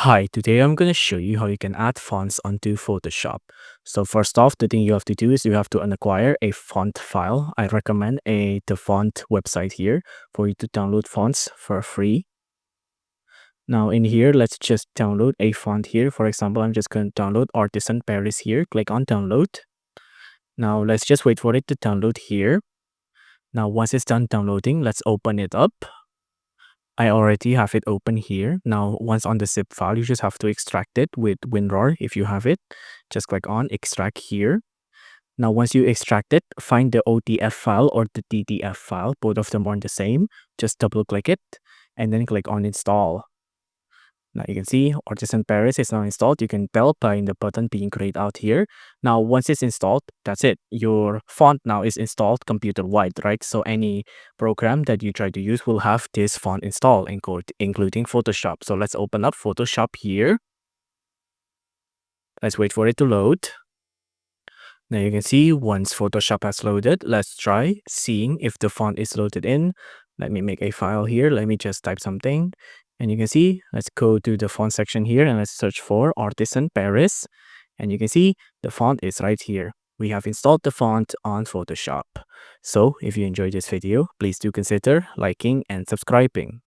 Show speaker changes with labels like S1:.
S1: Hi, today I'm going to show you how you can add fonts onto Photoshop. So first off, the thing you have to do is you have to acquire a font file. I recommend the font website here for you to download fonts for free. Now in here, let's just download a font here. For example, I'm just going to download Artisan Paris here. Click on download. Now let's just wait for it to download here. Now once it's done downloading, let's open it up. I already have it open here. Now, once on the zip file, you just have to extract it with WinRAR if you have it. Just click on extract here. Now, once you extract it, find the OTF file or the DTF file. Both of them are the same. Just double click it and then click on install. Now you can see Artisan Paris is now installed. You can tell by the button being grayed out here. Now, once it's installed, that's it. Your font now is installed computer-wide, right? So any program that you try to use will have this font installed, including Photoshop. So let's open up Photoshop here. Let's wait for it to load. Now you can see once Photoshop has loaded, let's try seeing if the font is loaded in. Let me make a file here. Let me just type something. And you can see, let's go to the font section here and let's search for Artisan Paris. And you can see the font is right here. We have installed the font on Photoshop. So if you enjoyed this video, please do consider liking and subscribing.